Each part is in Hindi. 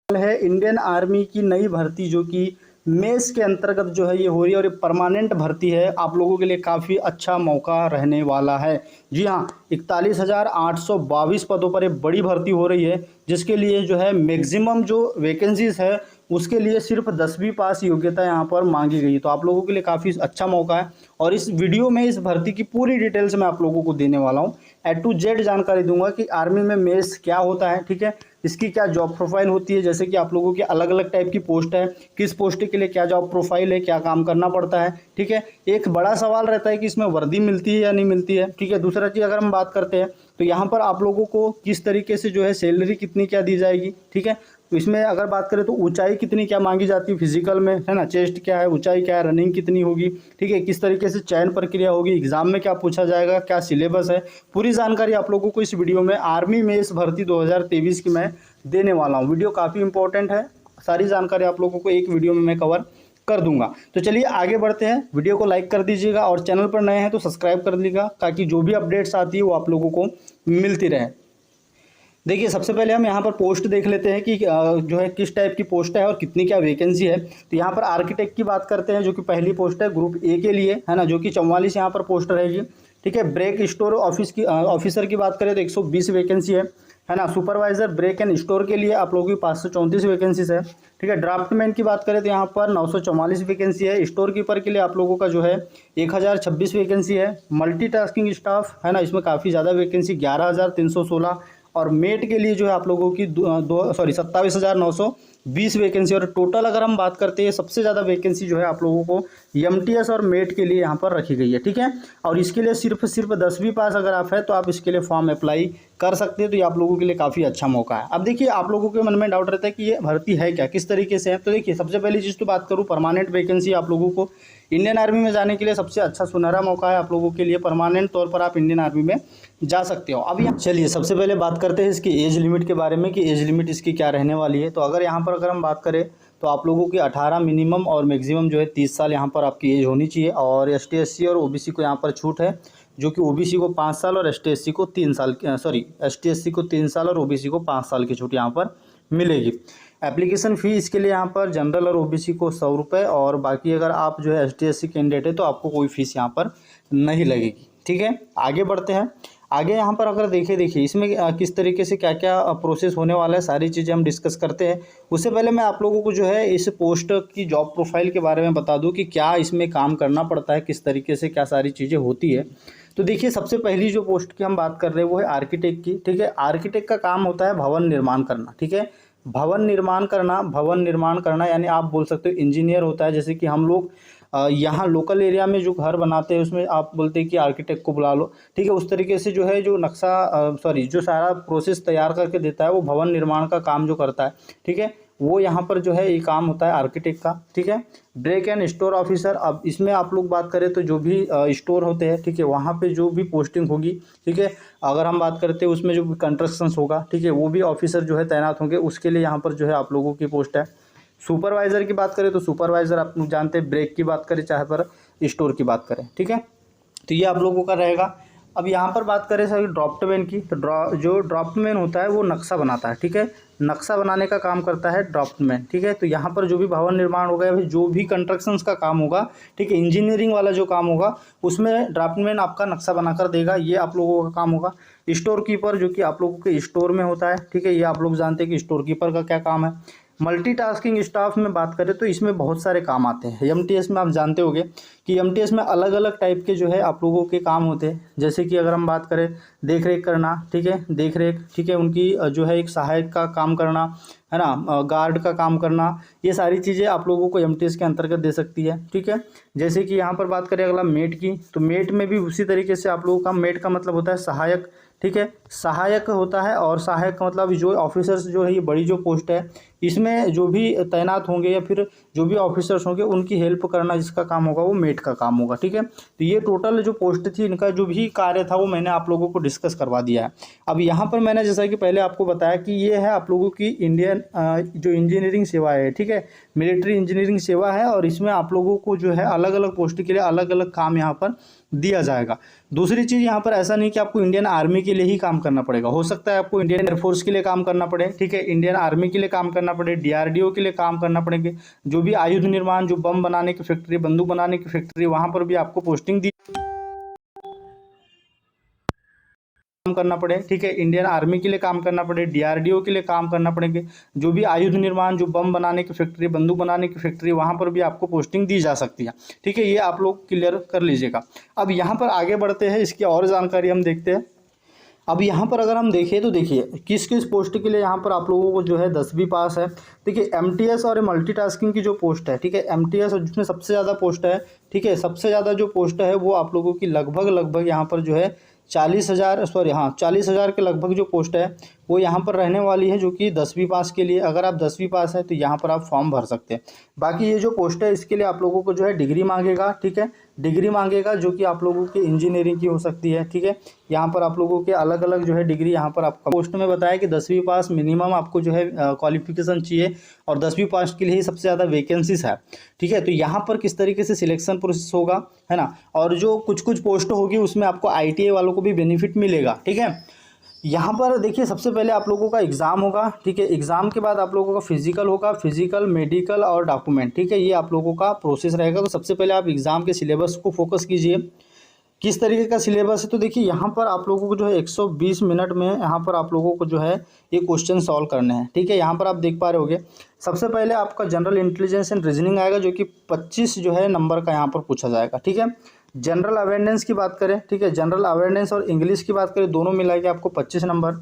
है इंडियन आर्मी की नई भर्ती जो कि मेंस के अंतर्गत जो है ये हो रही है और ये परमानेंट भर्ती है। आप लोगों के लिए काफ़ी अच्छा मौका रहने वाला है। जी हाँ, 41,822 पदों पर एक बड़ी भर्ती हो रही है, जिसके लिए जो है मैक्सिमम जो वैकेंसीज है उसके लिए सिर्फ 10वीं पास योग्यता यहाँ पर मांगी गई है। तो आप लोगों के लिए काफ़ी अच्छा मौका है और इस वीडियो में इस भर्ती की पूरी डिटेल्स मैं आप लोगों को देने वाला हूँ। A to Z जानकारी दूंगा कि आर्मी में मेंस क्या होता है, ठीक है, इसकी क्या जॉब प्रोफाइल होती है, जैसे कि आप लोगों की अलग अलग टाइप की पोस्ट है, किस पोस्ट के लिए क्या जॉब प्रोफाइल है, क्या काम करना पड़ता है, ठीक है। एक बड़ा सवाल रहता है कि इसमें वर्दी मिलती है या नहीं मिलती है, ठीक है। दूसरा चीज़ अगर हम बात करते हैं तो यहाँ पर आप लोगों को किस तरीके से जो है सैलरी कितनी क्या दी जाएगी, ठीक है। तो इसमें अगर बात करें तो ऊंचाई कितनी क्या मांगी जाती है फिजिकल में, है ना, चेस्ट क्या है, ऊंचाई क्या है, रनिंग कितनी होगी, ठीक है, किस तरीके से चयन प्रक्रिया होगी, एग्जाम में क्या पूछा जाएगा, क्या सिलेबस है, पूरी जानकारी आप लोगों को इस वीडियो में आर्मी में इस भर्ती 2023 की मैं देने वाला हूँ। वीडियो काफ़ी इंपॉर्टेंट है, सारी जानकारी आप लोगों को एक वीडियो में मैं कवर कर दूंगा। तो चलिए आगे बढ़ते हैं। वीडियो को लाइक कर दीजिएगा और चैनल पर नए हैं तो सब्सक्राइब कर लीजिएगा ताकि जो भी अपडेट्स आती है वो आप लोगों को मिलती रहे। देखिए, सबसे पहले हम यहाँ पर पोस्ट देख लेते हैं कि जो है किस टाइप की पोस्ट है और कितनी क्या वैकेंसी है। तो यहाँ पर आर्किटेक्ट की बात करते हैं जो कि पहली पोस्ट है ग्रुप ए के लिए, है ना, जो कि 44 यहाँ पर पोस्ट रहेगी, ठीक है। ब्रेक स्टोर ऑफिसर की बात करें तो 120 वैकेंसी है ना। सुपरवाइजर ब्रेक एंड स्टोर के लिए आप लोगों की 534 वैकेंसीज है, ठीक है। ड्राफ्टमैन की बात करें तो यहाँ पर 944 वैकेंसी है। स्टोर कीपर के लिए आप लोगों का जो है 1026 वैकेंसी है। मल्टीटास्किंग स्टाफ, है ना, इसमें काफ़ी ज़्यादा वैकेंसी 11,316 और मेट के लिए जो है आप लोगों की 27,920 वैकेंसी। और टोटल अगर हम बात करते हैं सबसे ज़्यादा वैकेंसी जो है आप लोगों को एमटीएस और मेट के लिए यहाँ पर रखी गई है, ठीक है। और इसके लिए सिर्फ 10वीं पास अगर आप है तो आप इसके लिए फॉर्म अप्लाई कर सकते हैं। तो ये आप लोगों के लिए काफ़ी अच्छा मौका है। अब देखिए, आप लोगों के मन में डाउट रहता है कि ये भर्ती है क्या, किस तरीके से है। तो देखिए, सबसे पहली चीज़ तो बात करूँ, परमानेंट वैकेंसी आप लोगों को इंडियन आर्मी में जाने के लिए सबसे अच्छा सुनहरा मौका है आप लोगों के लिए। परमानेंट तौर पर आप इंडियन आर्मी में जा सकते हो। अब यहाँ चलिए सबसे पहले बात करते हैं इसकी एज लिमिट के बारे में कि एज लिमिट इसकी क्या रहने वाली है। तो अगर यहाँ पर अगर हम बात करें तो आप लोगों की 18 मिनिमम और मैक्सिमम जो है 30 साल यहाँ पर आपकी एज होनी चाहिए। और ST SC और OBC को यहाँ पर छूट है, जो कि OBC को 5 साल और ST SC को 3 साल ST SC को 3 साल और OBC को 5 साल की छूट यहाँ पर मिलेगी। एप्लीकेशन फ़ी इसके लिए यहाँ पर जनरल और OBC को 100 रुपये और बाकी अगर आप जो है ST SC कैंडिडेट है तो आपको कोई फीस यहाँ पर नहीं लगेगी, ठीक है। आगे बढ़ते हैं। आगे यहाँ पर अगर देखिए इसमें किस तरीके से क्या क्या प्रोसेस होने वाला है, सारी चीज़ें हम डिस्कस करते हैं। उससे पहले मैं आप लोगों को जो है इस पोस्ट की जॉब प्रोफाइल के बारे में बता दूं कि क्या इसमें काम करना पड़ता है, किस तरीके से क्या सारी चीज़ें होती है। तो देखिए, सबसे पहली जो पोस्ट की हम बात कर रहे हैं वो है आर्किटेक्ट की, ठीक है। आर्किटेक्ट का काम होता है भवन निर्माण करना, ठीक है। भवन निर्माण करना यानी आप बोल सकते हो इंजीनियर होता है। जैसे कि हम लोग यहाँ लोकल एरिया में जो घर बनाते हैं उसमें आप बोलते हैं कि आर्किटेक्ट को बुला लो, ठीक है। उस तरीके से जो है जो नक्शा जो सारा प्रोसेस तैयार करके देता है वो भवन निर्माण का काम जो करता है, ठीक है, वो यहाँ पर जो है ये काम होता है आर्किटेक्ट का, ठीक है। ब्रेक एंड स्टोर ऑफिसर, अब इसमें आप लोग बात करें तो जो भी स्टोर होते हैं, ठीक है, वहाँ पे जो भी पोस्टिंग होगी, ठीक है, अगर हम बात करते हैं उसमें जो भी कंस्ट्रक्शन होगा, ठीक है, वो भी ऑफिसर जो है तैनात होंगे, उसके लिए यहाँ पर जो है आप लोगों की पोस्ट है। सुपरवाइज़र की बात करें तो सुपरवाइज़र आप लोग जानते हैं, ब्रेक की बात करें चाहे पर स्टोर की बात करें, ठीक है। तो ये आप लोगों का रहेगा। अब यहाँ पर बात करें सर ड्राफ्टमैन की, तो जो ड्राफ्टमैन होता है वो नक्शा बनाता है, ठीक है, नक्शा बनाने का काम करता है ड्राफ्टमैन, ठीक है। तो यहाँ पर जो भी भवन निर्माण होगा या फिर जो भी कंस्ट्रक्शंस का काम होगा, ठीक है, इंजीनियरिंग वाला जो काम होगा उसमें ड्राफ्टमैन आपका नक्शा बनाकर देगा, ये आप लोगों का काम होगा। स्टोर कीपर जो कि आप लोगों के स्टोर में होता है, ठीक है, ये आप लोग जानते हैं कि स्टोर कीपर का क्या काम है। मल्टीटास्किंग स्टाफ में बात करें तो इसमें बहुत सारे काम आते हैं। एमटीएस में आप जानते होंगे कि एमटीएस में अलग अलग टाइप के जो है आप लोगों के काम होते हैं। जैसे कि अगर हम बात करें देख रेख करना, ठीक है, देख रेख, ठीक है, उनकी जो है एक सहायक का काम करना, है ना, गार्ड का काम करना, ये सारी चीज़ें आप लोगों को एमटीएस के अंतर्गत दे सकती है, ठीक है। जैसे कि यहाँ पर बात करें अगला मेट की, तो मेट में भी उसी तरीके से आप लोगों का, मेट का मतलब होता है सहायक, ठीक है, सहायक होता है। और सहायक का मतलब जो ऑफिसर्स जो है ये बड़ी जो पोस्ट है इसमें जो भी तैनात होंगे या फिर जो भी ऑफिसर्स होंगे उनकी हेल्प करना जिसका काम होगा वो मेट का काम होगा, ठीक है। तो ये टोटल जो पोस्ट थी इनका जो भी कार्य था वो मैंने आप लोगों को डिस्कस करवा दिया है। अब यहाँ पर मैंने जैसा कि पहले आपको बताया कि ये है आप लोगों की इंडियन जो इंजीनियरिंग सेवा है, ठीक है, मिलिट्री इंजीनियरिंग सेवा है। और इसमें आप लोगों को जो है अलग अलग पोस्ट के लिए अलग अलग काम यहाँ पर दिया जाएगा। दूसरी चीज़ यहाँ पर ऐसा नहीं कि आपको इंडियन आर्मी के लिए ही काम करना पड़ेगा, हो सकता है आपको इंडियन एयरफोर्स के लिए काम करना पड़े, ठीक है, इंडियन आर्मी के लिए काम करना पड़े, DRDO के लिए काम करना पड़ेंगे, जो भी आयुध निर्माण, जो बम बनाने की फैक्ट्री, बंदूक बनाने की फैक्ट्री, वहाँ पर भी आपको पोस्टिंग दी काम करना पड़े, ठीक है, इंडियन आर्मी के लिए काम करना पड़े, DRDO के लिए काम करना पड़ेंगे, जो भी आयुध निर्माण, जो बम बनाने की फैक्ट्री, बंदूक बनाने की फैक्ट्री, वहाँ पर भी आपको पोस्टिंग दी जा सकती है, ठीक है, ये आप लोग क्लियर कर लीजिएगा। अब यहाँ पर आगे बढ़ते हैं, इसकी और जानकारी हम देखते हैं। अब यहाँ पर अगर हम देखें तो देखिए किस किस पोस्ट के लिए यहाँ पर आप लोगों को जो है 10वीं पास है। देखिए MTS और मल्टीटास्किंग की जो पोस्ट है, ठीक है, MTS और जिसमें सबसे ज़्यादा पोस्ट है, ठीक है, सबसे ज़्यादा जो पोस्ट है वो आप लोगों की लगभग यहाँ पर जो है 40,000 के लगभग जो पोस्ट है वो यहाँ पर रहने वाली है, जो कि 10वीं पास के लिए। अगर आप 10वीं पास है तो यहाँ पर आप फॉर्म भर सकते हैं। बाकी ये जो पोस्ट है इसके लिए आप लोगों को जो है डिग्री मांगेगा, ठीक है, डिग्री मांगेगा, जो कि आप लोगों की इंजीनियरिंग की हो सकती है, ठीक है, यहाँ पर आप लोगों के अलग अलग जो है डिग्री यहाँ पर आपका पोस्ट में बताया कि 10वीं पास मिनिमम आपको जो है क्वालिफिकेशन चाहिए, और 10वीं पास के लिए ही सबसे ज़्यादा वैकेंसीज है, ठीक है। तो यहाँ पर किस तरीके से सिलेक्शन प्रोसेस होगा, है ना, और जो कुछ कुछ पोस्ट होगी उसमें आपको ITI वालों को भी बेनिफिट मिलेगा, ठीक है। यहाँ पर देखिए सबसे पहले आप लोगों का एग्ज़ाम होगा, ठीक है, एग्ज़ाम के बाद आप लोगों का फिजिकल होगा, फिजिकल, मेडिकल और डॉक्यूमेंट, ठीक है, ये आप लोगों का प्रोसेस रहेगा। तो सबसे पहले आप एग्ज़ाम के सिलेबस को फोकस कीजिए, किस तरीके का सिलेबस है। तो देखिए यहाँ पर आप लोगों को जो है 120 मिनट में यहाँ पर आप लोगों को जो है ये क्वेश्चन सॉल्व करने हैं, ठीक है। यहाँ पर आप देख पा रहे होगे सबसे पहले आपका जनरल इंटेलिजेंस एंड रीजनिंग आएगा, जो कि 25 जो है नंबर का यहाँ पर पूछा जाएगा, ठीक है। जनरल अवेयरनेस की बात करें, ठीक है, जनरल अवेयरनेस और इंग्लिश की बात करें, दोनों मिला के आपको 25 नंबर।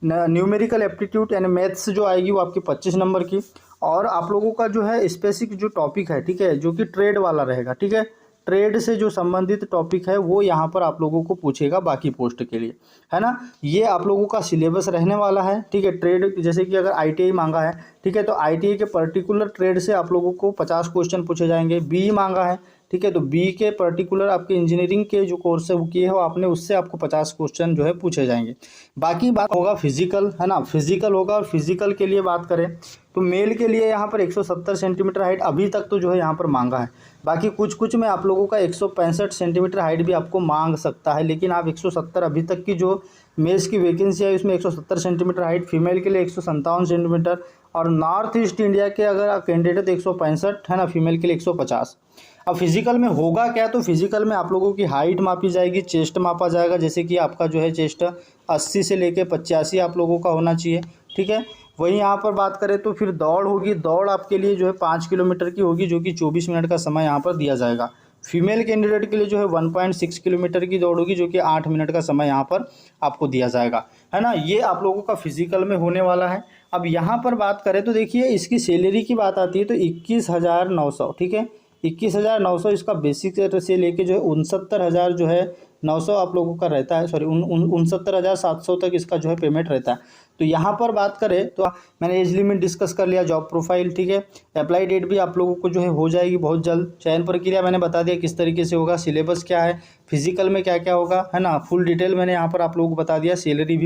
न्यूमेरिकल एप्टीट्यूड यानी मैथ्स जो आएगी वो आपकी 25 नंबर की। और आप लोगों का जो है स्पेसिफिक जो टॉपिक है, ठीक है, जो कि ट्रेड वाला रहेगा, ठीक है, ट्रेड से जो संबंधित टॉपिक है वो यहाँ पर आप लोगों को पूछेगा बाकी पोस्ट के लिए, है ना। ये आप लोगों का सिलेबस रहने वाला है, ठीक है। ट्रेड जैसे कि अगर ITI मांगा है, ठीक है, तो ITI के पर्टिकुलर ट्रेड से आप लोगों को 50 क्वेश्चन पूछे जाएंगे। BE मांगा है, ठीक है, तो BE के पर्टिकुलर आपके इंजीनियरिंग के जो कोर्स है वो किए हो आपने, उससे आपको 50 क्वेश्चन जो है पूछे जाएंगे। बाकी बात होगा फिजिकल, है ना, फिजिकल होगा। और फिजिकल के लिए बात करें तो मेल के लिए यहाँ पर 170 सेंटीमीटर हाइट अभी तक तो जो है यहाँ पर मांगा है। बाकी कुछ में आप लोगों का 165 सेंटीमीटर हाइट भी आपको मांग सकता है, लेकिन आप 170 अभी तक की जो मेल्स की वैकेंसी है उसमें 170 सेंटीमीटर हाइट, फीमेल के लिए 157 सेंटीमीटर, और नॉर्थ ईस्ट इंडिया के अगर कैंडिडेट तो 165 है ना, फीमेल के लिए 150। अब फिजिकल में होगा क्या, तो फिजिकल में आप लोगों की हाइट मापी जाएगी, चेस्ट मापा जाएगा, जैसे कि आपका जो है चेस्ट 80 से लेके 85 आप लोगों का होना चाहिए, ठीक है। वहीं यहाँ पर बात करें तो फिर दौड़ होगी, दौड़ आपके लिए जो है 5 किलोमीटर की होगी, जो कि 24 मिनट का समय यहाँ पर दिया जाएगा। फीमेल कैंडिडेट के लिए जो है 1.6 किलोमीटर की दौड़ होगी, जो कि 8 मिनट का समय यहाँ पर आपको दिया जाएगा, है ना। ये आप लोगों का फिजिकल में होने वाला है। अब यहाँ पर बात करें तो देखिए इसकी सैलरी की बात आती है तो 21,900, ठीक है, 21,900 इसका बेसिक से लेके जो है 69,000 जो है 900 आप लोगों का रहता है, सॉरी 69,700 तक इसका जो है पेमेंट रहता है। तो यहाँ पर बात करें तो मैंने एज लिमिट डिस्कस कर लिया, जॉब प्रोफाइल, ठीक है, अप्लाई डेट भी आप लोगों को जो है हो जाएगी बहुत जल्द। चयन प्रक्रिया मैंने बता दिया किस तरीके से होगा, सिलेबस क्या है, फिजिकल में क्या क्या होगा, है ना, फुल डिटेल मैंने यहाँ पर आप लोगों को बता दिया, सैलरी भी